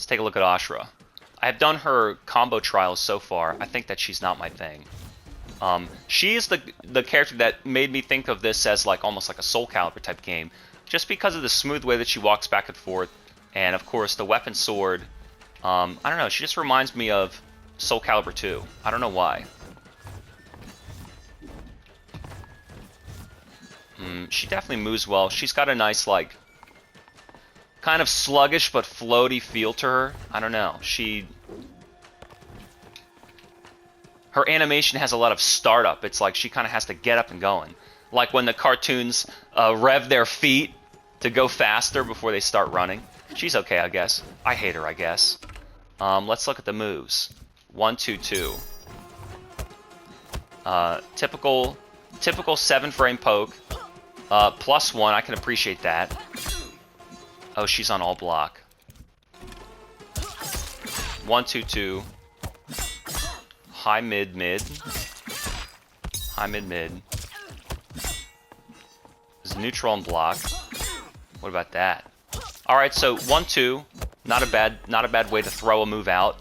Let's take a look at Ashrah. I have done her combo trials so far. I think that she's not my thing. She is the character that made me think of this as like almost like a Soul Calibur type game, just because of the smooth way that she walks back and forth, and of course the weapon sword. I don't know. She just reminds me of Soul Calibur 2. I don't know why. She definitely moves well. She's got a nice, like, kind of sluggish but floaty feel to her. I don't know. Her animation has a lot of startup. It's like she kind of has to get up and going. Like when the cartoons rev their feet to go faster before they start running. She's okay, I guess. I hate her, I guess. Let's look at the moves. 1, 2, 2. Typical 7-frame poke. +1, I can appreciate that. Oh, she's on all block. 1, 2, 2. High, mid, mid. High, mid, mid. There's neutral and block. What about that? Alright, so 1, 2. Not a bad way to throw a move out.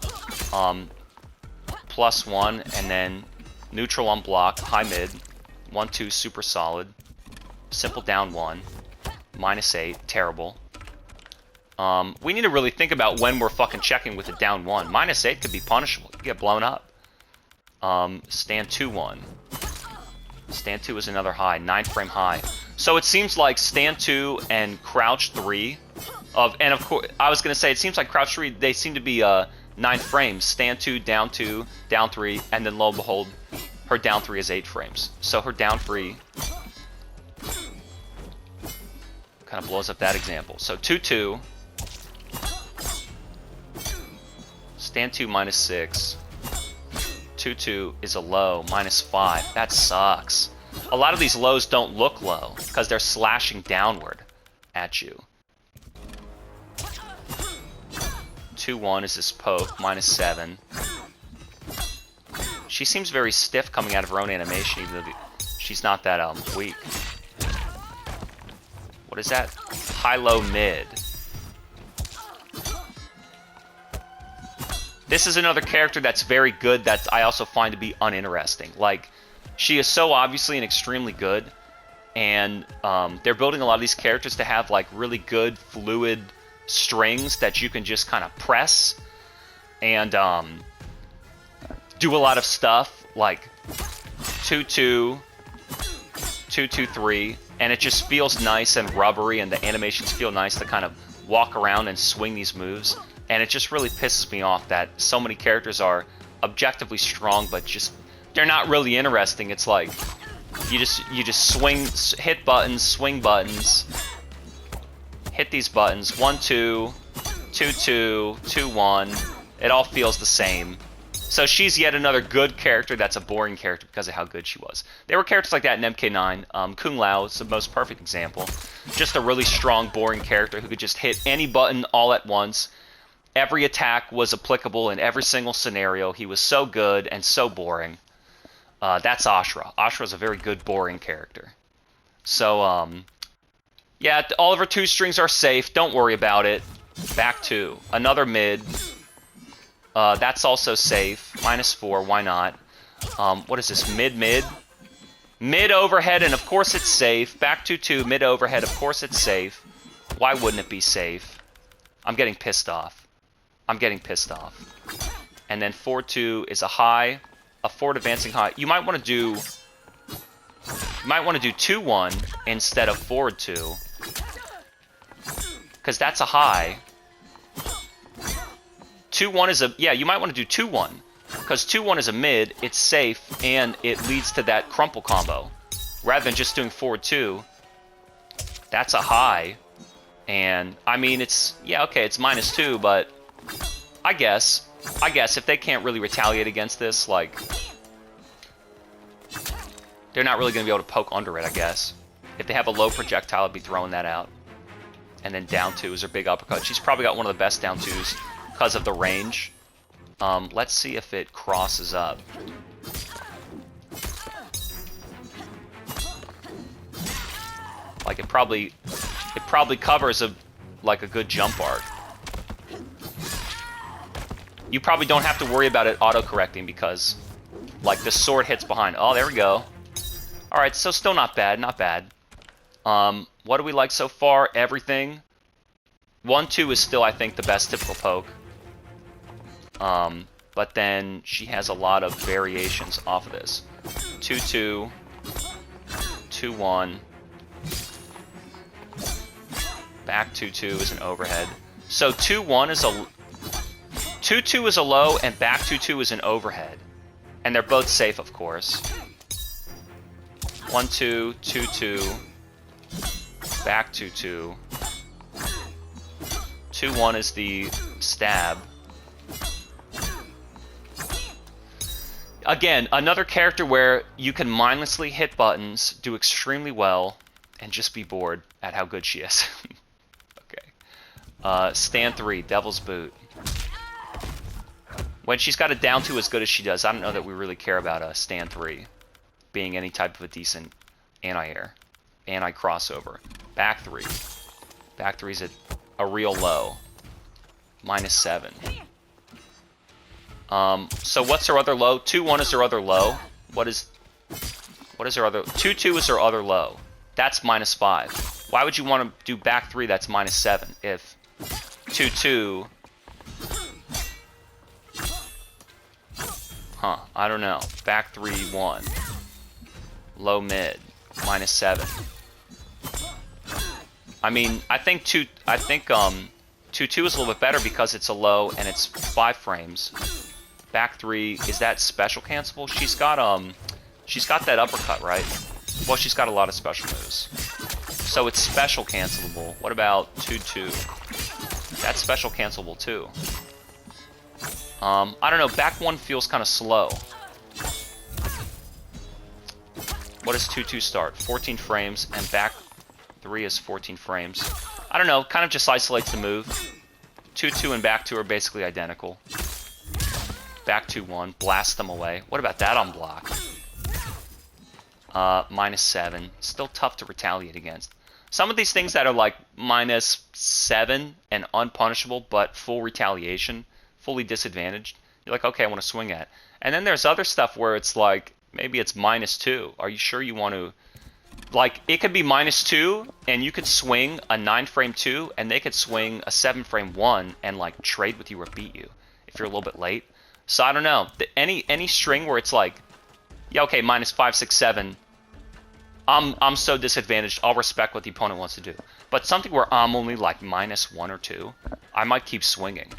+1, and then neutral on block, high mid. 1, 2, super solid. Simple down 1. -8, terrible. We need to really think about when we're fucking checking with the down 1. -8 could be punishable. You get blown up. Stand 2, 1. Stand 2 is another high, 9-frame high. So it seems like stand 2 and crouch 3 and of course I was gonna say it seems like crouch 3 they seem to be 9 frames. Stand 2, down 3, and then lo and behold, her down 3 is 8 frames. So her down 3 kind of blows up that example. So 2, 2. Stand 2 -6. 2, 2 is a low, -5. That sucks. A lot of these lows don't look low because they're slashing downward at you. 2, 1 is this poke, -7. She seems very stiff coming out of her own animation, even though she's not that weak. What is that? High, low, mid. This is another character that's very good that I also find to be uninteresting. Like, she is so obviously an extremely good, and they're building a lot of these characters to have like really good fluid strings that you can just kind of press and do a lot of stuff like 2, 2, 2, 2, 3, and it just feels nice and rubbery, and the animations feel nice to kind of walk around and swing these moves. And it just really pisses me off that so many characters are objectively strong, but just they're not really interesting. It's like you just swing, hit buttons, swing buttons, hit these buttons. 1, 2, 2, 2, 2, 1. It all feels the same. So she's yet another good character that's a boring character because of how good she was. There were characters like that in MK9. Kung Lao is the most perfect example. Just a really strong, boring character who could just hit any button all at once. Every attack was applicable in every single scenario. He was so good and so boring. That's Ashrah. Ashrah is a very good, boring character. So, yeah, all of her 2 strings are safe. Don't worry about it. Back 2. Another mid. That's also safe. -4, why not? What is this? Mid, mid? Mid overhead, and of course it's safe. Back 2, 2, mid overhead, of course it's safe. Why wouldn't it be safe? I'm getting pissed off. I'm getting pissed off. And then 4, 2 is a high, a forward advancing high. You might want to do 2, 1 instead of forward 2, because that's a high. 2, 1 is a, yeah, you might want to do 2, 1, because 2, 1 is a mid, it's safe, and it leads to that crumple combo. Rather than just doing forward 2, that's a high. And, I mean, it's, yeah, okay, it's -2, but I guess if they can't really retaliate against this, like, they're not really going to be able to poke under it, I guess. If they have a low projectile, I'd be throwing that out. And then down 2 is her big uppercut. She's probably got one of the best down 2s because of the range. Let's see if it crosses up. Like, it probably covers a good jump arc. You probably don't have to worry about it auto-correcting because, like, the sword hits behind. Oh, there we go. Alright, so still not bad, not bad. What do we like so far? Everything. 1-2 is still, I think, the best typical poke. But then she has a lot of variations off of this. 2-2, 2-1, back 2-2 is an overhead. So 2-1 is a 2-2 is a low and back 2-2 is an overhead. And they're both safe, of course. 1-2, 2-2, back 2-2. 2-1 is the stab. Again, another character where you can mindlessly hit buttons, do extremely well, and just be bored at how good she is. Okay. Stand 3, Devil's Boot. When she's got a down 2 as good as she does, I don't know that we really care about a stand 3 being any type of a decent anti-air, anti-crossover. Back 3. Back 3 is a real low. -7. So what's her other low? 2-1 is her other low. What is her other? 2-2 is her other low. That's -5. Why would you want to do back 3 that's -7 if 2-2? Huh, I don't know. Back 3-1. Low mid. -7. I mean, I think 2-2 is a little bit better because it's a low and it's 5 frames. Back 3, is that special cancelable? She's got that uppercut, right? Well, she's got a lot of special moves. So it's special cancelable. What about 2-2? That's special cancelable too. I don't know, back 1 feels kind of slow. What does 2-2 start? 14 frames, and back 3 is 14 frames. I don't know, kind of just isolates the move. 2-2 and back 2 are basically identical. Back 2-1, blast them away. What about that on block? -7, still tough to retaliate against. Some of these things that are like -7 and unpunishable, but full retaliation, fully disadvantaged, you're like, okay, I want to swing at. And then there's other stuff where it's like, maybe it's -2. Are you sure you want to? Like, it could be -2, and you could swing a 9-frame 2, and they could swing a 7-frame 1, and like trade with you or beat you if you're a little bit late. So I don't know. Any string where it's like, yeah, okay, -5, 6, 7. I'm so disadvantaged. I'll respect what the opponent wants to do. But something where I'm only like -1 or 2, I might keep swinging.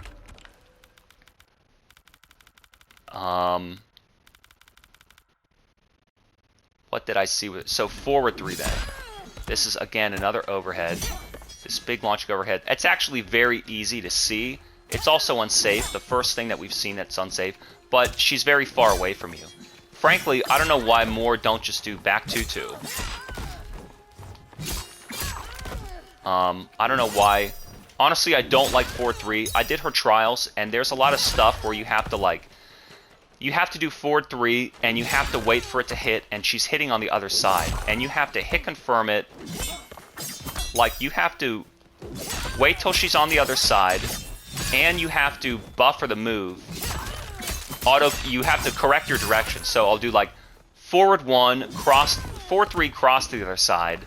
What did I see with it? So forward 3 then. This is again another overhead. This big launching overhead. It's actually very easy to see. It's also unsafe. The first thing that we've seen that's unsafe. But she's very far away from you. Frankly, I don't know why more don't just do back 2-2. I don't know why. Honestly, I don't like 4-3. I did her trials, and there's a lot of stuff where you have to like, you have to do forward 3, and you have to wait for it to hit, and she's hitting on the other side, and you have to hit confirm it. Like, you have to wait till she's on the other side, and you have to buffer the move. You have to correct your direction. So I'll do like forward 1, cross, forward 3, cross to the other side,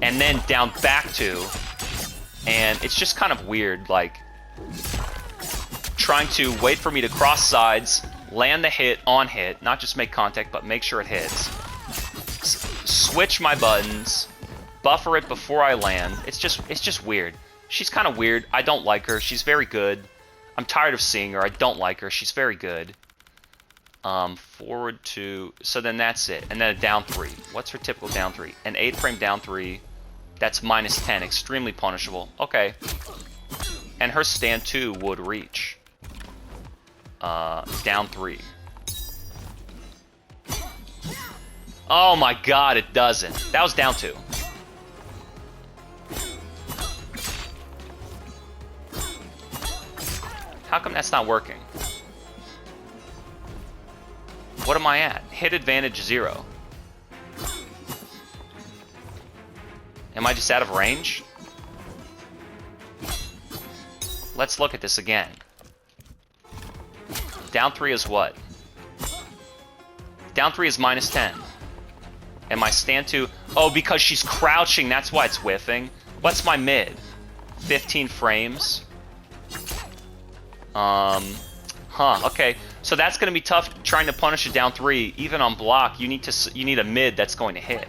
and then down back 2. And it's just kind of weird, like trying to wait for me to cross sides, land the hit on hit, not just make contact, but make sure it hits. Switch my buttons, buffer it before I land. It's just weird. She's kind of weird. I don't like her. She's very good. I'm tired of seeing her. I don't like her. She's very good. Forward 2. So then that's it. And then a down 3. What's her typical down 3? An 8-frame down 3. That's -10. Extremely punishable. Okay. And her stand 2 would reach. Down 3. Oh my god, it doesn't. That was down 2. How come that's not working? What am I at? Hit advantage 0. Am I just out of range? Let's look at this again. Down 3 is what? Down 3 is -10. And my stand 2... Oh, because she's crouching, that's why it's whiffing. What's my mid? 15 frames? Okay. So that's going to be tough trying to punish a down 3. Even on block, you need a mid that's going to hit.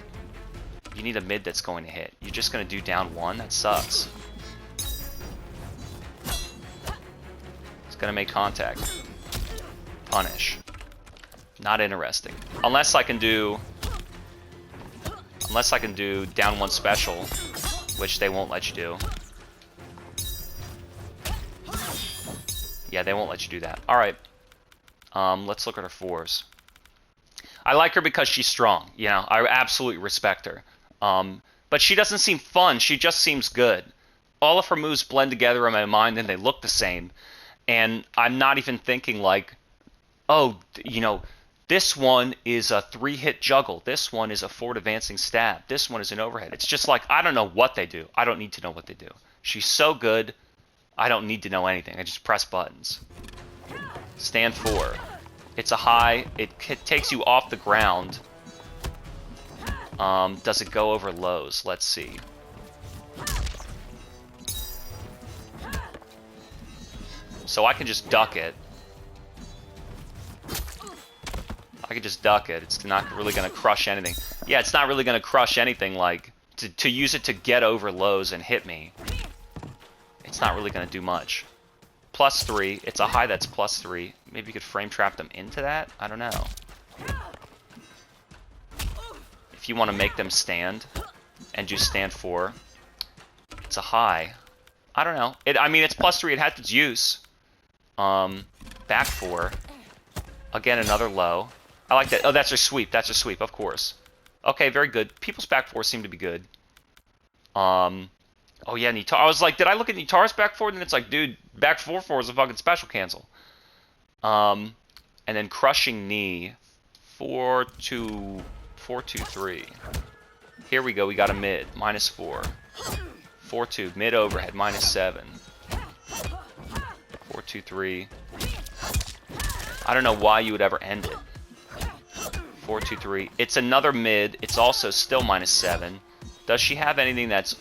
You need a mid that's going to hit. You're just going to do down 1? That sucks. It's going to make contact. Punish. Not interesting. Unless I can do down 1 special, which they won't let you do. Yeah, they won't let you do that. Alright. Let's look at her 4s. I like her because she's strong. You know, I absolutely respect her. But she doesn't seem fun. She just seems good. All of her moves blend together in my mind and they look the same. And I'm not even thinking like, oh, you know, this one is a 3-hit juggle. This one is a forward advancing stab. This one is an overhead. It's just like, I don't know what they do. I don't need to know what they do. She's so good, I don't need to know anything. I just press buttons. Stand 4. It's a high. It takes you off the ground. Does it go over lows? Let's see. So I can just duck it. I can just duck it. It's not really going to crush anything. Yeah, it's not really going to crush anything. Like, to use it to get over lows and hit me, it's not really going to do much. +3. It's a high that's +3. Maybe you could frame trap them into that? I don't know. If you want to make them stand and do stand 4, it's a high. I don't know. I mean, it's +3. It has its use. Back 4. Again, another low. I like that. Oh, that's her sweep. That's her sweep, of course. Okay, very good. People's back 4 seem to be good. Oh yeah, Nitar. I was like, did I look at Nitar's back 4? And it's like, dude, back 4/4 is a fucking special cancel. And then crushing knee. 4-2-3. Here we go. We got a mid. -4. 4-2. Mid overhead. -7. 4-2-3. I don't know why you would ever end it. 4-2-3. It's another mid. It's also still -7. Does she have anything that's...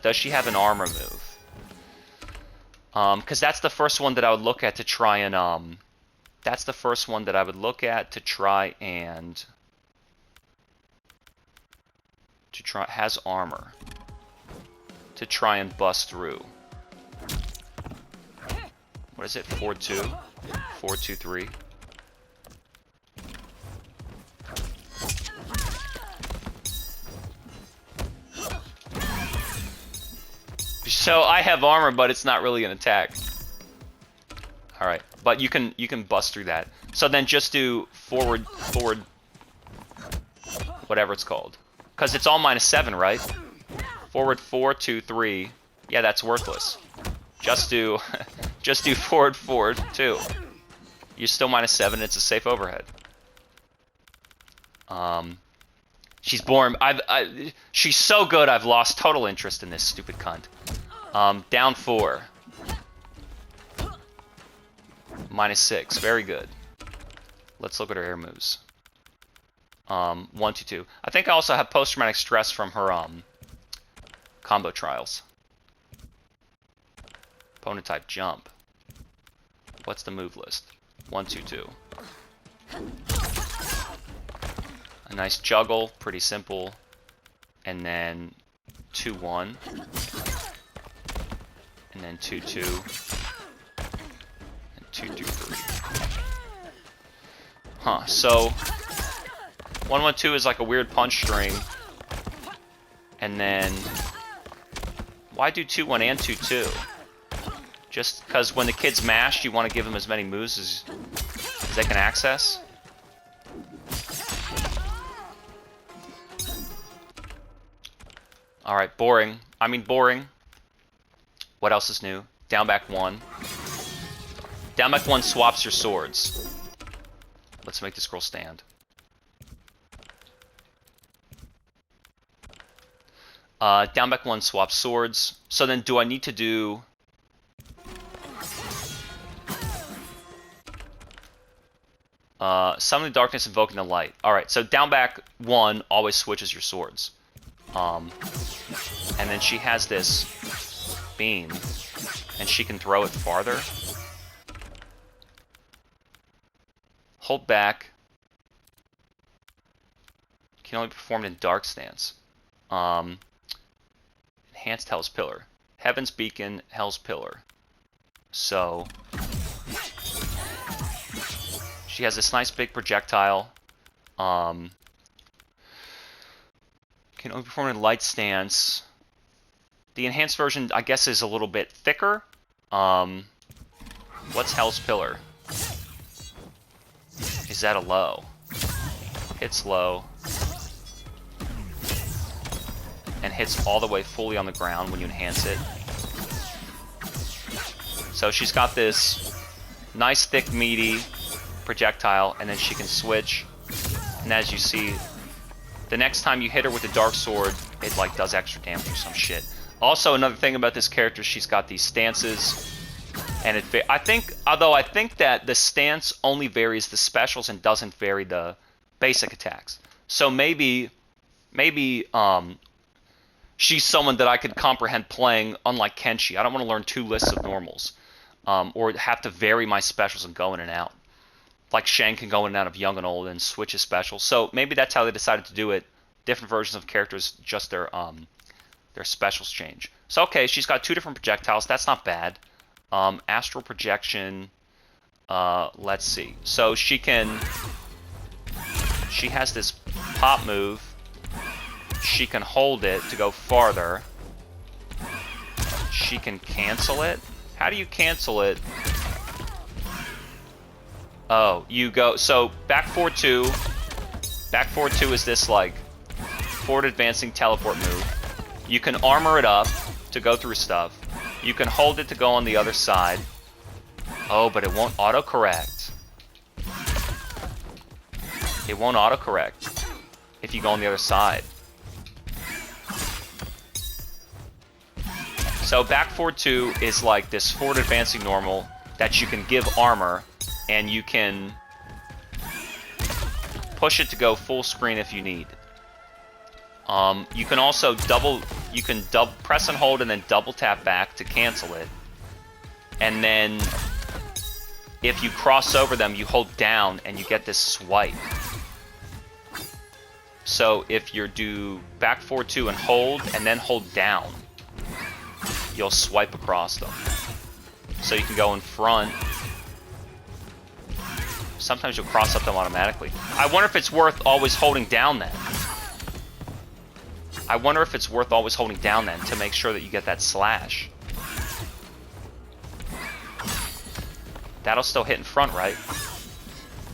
Does she have an armor move? Because that's the first one that I would look at to try and... That's the first one that I would look at to try and... Has armor. To try and bust through. What is it? 4-2? 4-2-3? So I have armor, but it's not really an attack. All right, but you can bust through that. So then just do forward, whatever it's called, because it's all -7, right? Forward 4-2-3. Yeah, that's worthless. Just do forward 2. You're still -7. It's a safe overhead. She's boring. She's so good. I've lost total interest in this stupid cunt. Down 4. -6. Very good. Let's look at her air moves. 1-2-2. I think I also have post-traumatic stress from her combo trials. Opponent type jump. What's the move list? 1-2-2. A nice juggle, pretty simple. And then 2-1. And then 2-2. And 2-2-3. Huh, so 1-1-2 is like a weird punch string. And then why do 2-1 and 2-2? Just because when the kid's mashed, you want to give them as many moves as they can access? Alright, boring. I mean, boring. What else is new? Down back 1. Down back 1 swaps your swords. Let's make this girl stand. Down back 1 swaps swords. So then do I need to do... Summoning darkness, invoking the light. Alright, so down back 1 always switches your swords. And then she has this beam, and she can throw it farther. Hold back. Can only be performed in dark stance. Enhanced Hell's Pillar. Heaven's Beacon, Hell's Pillar. So she has this nice big projectile. Can only perform in light stance. The enhanced version, I guess, is a little bit thicker. What's Hell's Pillar? Is that a low? Hits low. And hits all the way fully on the ground when you enhance it. So she's got this nice, thick, meaty projectile, and then she can switch. And as you see, the next time you hit her with a dark sword, it like does extra damage or some shit. Also, another thing about this character, she's got these stances, and I think that the stance only varies the specials and doesn't vary the basic attacks. So maybe she's someone that I could comprehend playing, unlike Kenshi. I don't want to learn 2 lists of normals, or have to vary my specials and go in and out. Like Shang can go in and out of young and old and switch his specials. So maybe that's how they decided to do it. Different versions of characters, just their specials change. So okay, she's got 2 different projectiles. That's not bad. Astral projection. Let's see. So she has this pop move. She can hold it to go farther. She can cancel it. How do you cancel it? Oh, you go, so back 4-2. Back 4-2 is this like forward advancing teleport move. You can armor it up to go through stuff. You can hold it to go on the other side. Oh, but it won't autocorrect. It won't autocorrect if you go on the other side. So back 4-2 is like this forward advancing normal that you can give armor, and you can push it to go full screen if you need. You can also press and hold and then double tap back to cancel it. And then if you cross over them, you hold down and you get this swipe. So if you do back 4-2 and hold, and then hold down, you'll swipe across them. So you can go in front. Sometimes you'll cross up them automatically. I wonder if it's worth always holding down then. To make sure that you get that slash. That'll still hit in front, right?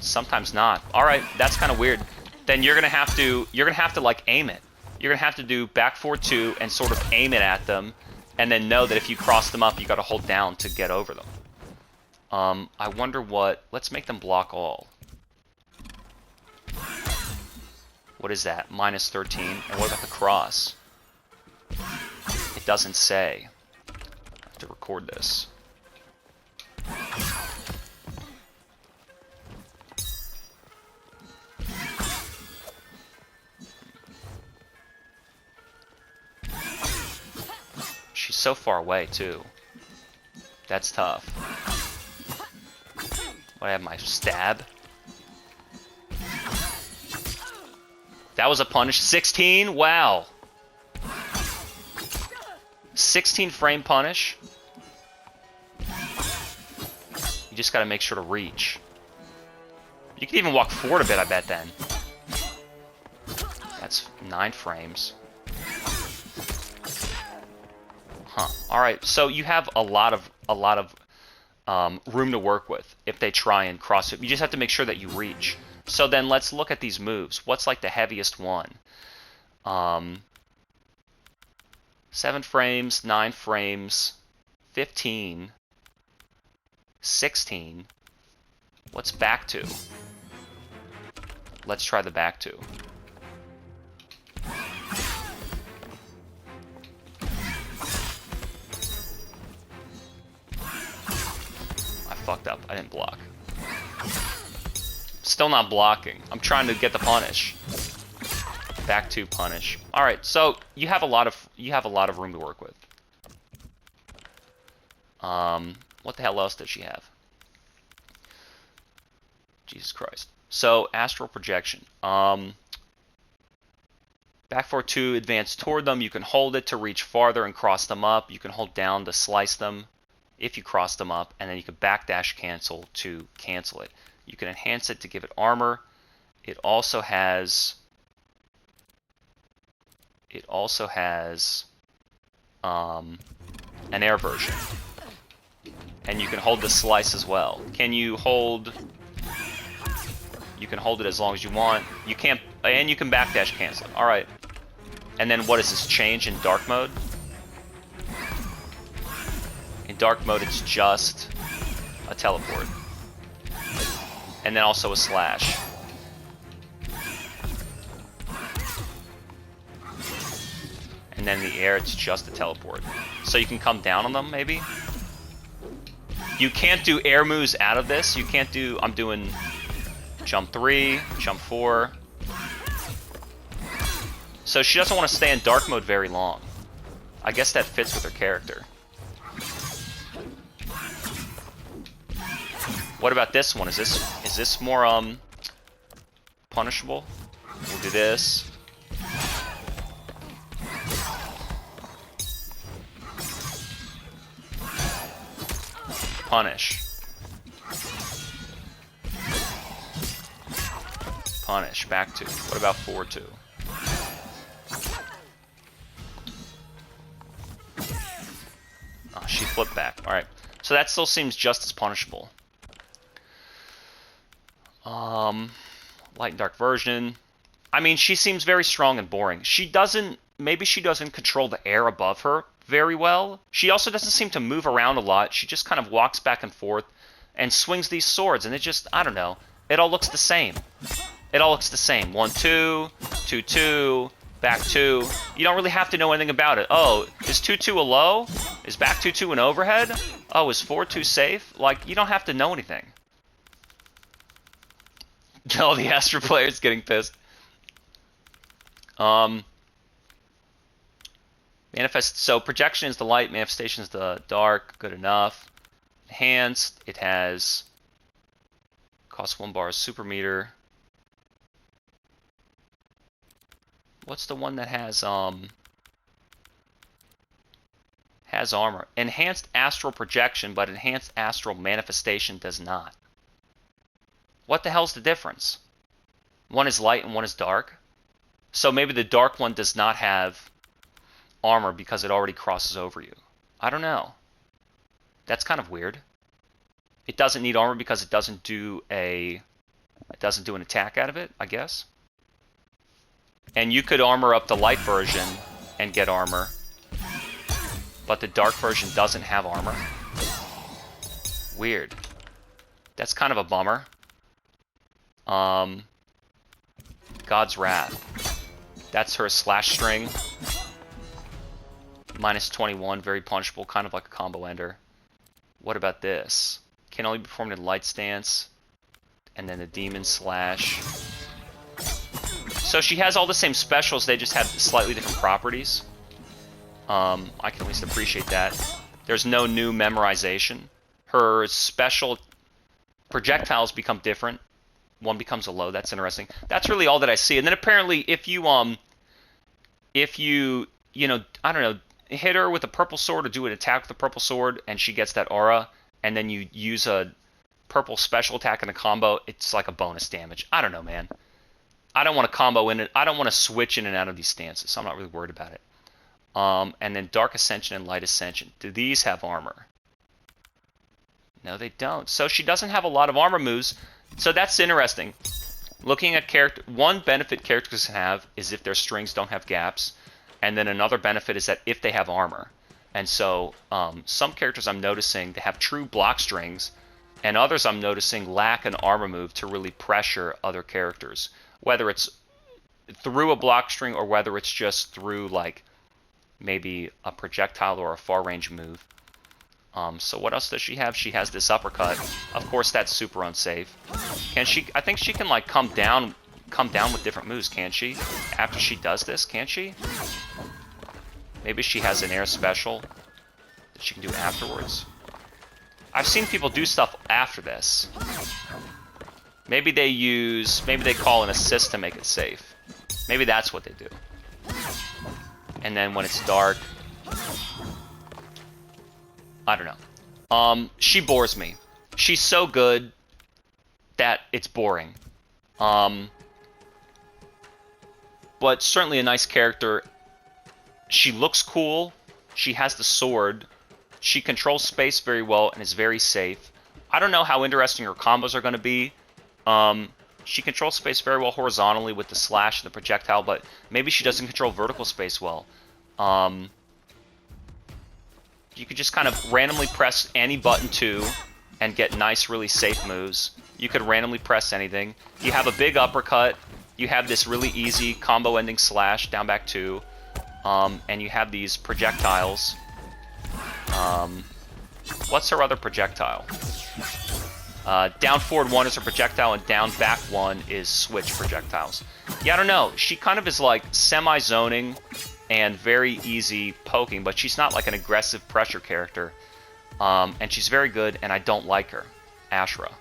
Sometimes not. Alright, that's kind of weird. Then you're gonna have to like aim it. You're gonna have to do back 4-2 and sort of aim it at them, and then know that if you cross them up, you gotta hold down to get over them. I wonder what... Let's make them block all. What is that? Minus 13. And what about the cross? It doesn't say. I have to record this. She's so far away, too. That's tough. I have my stab. That was a punish. 16? Wow. 16 frame punish. You just gotta make sure to reach. You can even walk forward a bit, I bet, then. That's 9 frames. Huh. Alright, so you have a lot of room to work with if they try and cross it. You just have to make sure that you reach. So then let's look at these moves. What's like the heaviest one? 7 frames, 9 frames, 15, 16. What's back 2? Let's try the back 2. Fucked up. I didn't block. Still not blocking. I'm trying to get the punish. Back to punish. All right, so you have a lot of room to work with. What the hell else does she have? Jesus Christ. So astral projection. Back forward 2, advance toward them. You can hold it to reach farther and cross them up. You can hold down to slice them if you cross them up, and then you can backdash cancel to cancel it. You can enhance it to give it armor. It also has an air version. And you can hold the slice as well. Can you hold... You can hold it as long as you want. You can't... And you can backdash cancel it. Alright. And then what is this change in dark mode? In dark mode, it's just a teleport. And then also a slash. And then in the air, it's just a teleport. So you can come down on them, maybe? You can't do air moves out of this. You can't do... I'm doing jump 3, jump 4. So she doesn't want to stay in dark mode very long. I guess that fits with her character. What about this one? Is this more punishable? We'll do this. Punish. Punish. Back 2. What about 4-2? Oh, she flipped back. Alright. So that still seems just as punishable. Light and dark version. I mean, she seems very strong and boring. Maybe she doesn't control the air above her very well. She also doesn't seem to move around a lot. She just kind of walks back and forth and swings these swords, and it just, I don't know. It all looks the same. It all looks the same. 1-2, 2-2, back 2. You don't really have to know anything about it. Oh, is 2-2 a low? Is back 2-2 an overhead? Oh, is 4-2 safe? Like, you don't have to know anything. Oh, the Ashrah player's getting pissed. So projection is the light, manifestation is the dark, good enough. Enhanced, it has cost 1 bar, super meter. What's the one that has armor? Enhanced astral projection, but enhanced astral manifestation does not. What the hell's the difference? One is light and one is dark. So maybe the dark one does not have armor because it already crosses over you. I don't know. That's kind of weird. It doesn't need armor because it doesn't do an attack out of it, I guess. And you could armor up the light version and get armor, but the dark version doesn't have armor. Weird. That's kind of a bummer. God's Wrath. That's her slash string. Minus 21, very punishable, kind of like a combo ender. What about this? Can only be performed in light stance. And then the demon slash. So she has all the same specials, they just have slightly different properties. I can at least appreciate that. There's no new memorization. Her special projectiles become different. One becomes a low. That's interesting. That's really all that I see. And then apparently, if you I don't know, hit her with a purple sword or do an attack with a purple sword, and she gets that aura, and then you use a purple special attack in a combo, it's like a bonus damage. I don't know, man. I don't want to combo in it. I don't want to switch in and out of these stances, so I'm not really worried about it. And then Dark Ascension and Light Ascension. Do these have armor? No, they don't. So she doesn't have a lot of armor moves. So that's interesting. Looking at character, one benefit characters have is if their strings don't have gaps, and then another benefit is that if they have armor. And so some characters I'm noticing they have true block strings, and others I'm noticing lack an armor move to really pressure other characters, whether it's through a block string or whether it's just through like maybe a projectile or a far range move. So what else does she have? She has this uppercut. Of course, that's super unsafe. Can she? I think she can like come down with different moves, can't she? After she does this, can't she? Maybe she has an air special that she can do afterwards. I've seen people do stuff after this. Maybe they call an assist to make it safe. Maybe that's what they do. And then when it's dark, I don't know. She bores me. She's so good that it's boring. But certainly a nice character. She looks cool. She has the sword. She controls space very well and is very safe. I don't know how interesting her combos are going to be. She controls space very well horizontally with the slash and the projectile, but maybe she doesn't control vertical space well. You could just kind of randomly press any button too and get nice, really safe moves. You could randomly press anything. You have a big uppercut. You have this really easy combo-ending slash, down back 2. And you have these projectiles. What's her other projectile? Down forward 1 is her projectile, and down back 1 is switch projectiles. Yeah, I don't know. She kind of is like semi-zoning and very easy poking, but she's not like an aggressive pressure character. And she's very good, and I don't like her. Ashrah.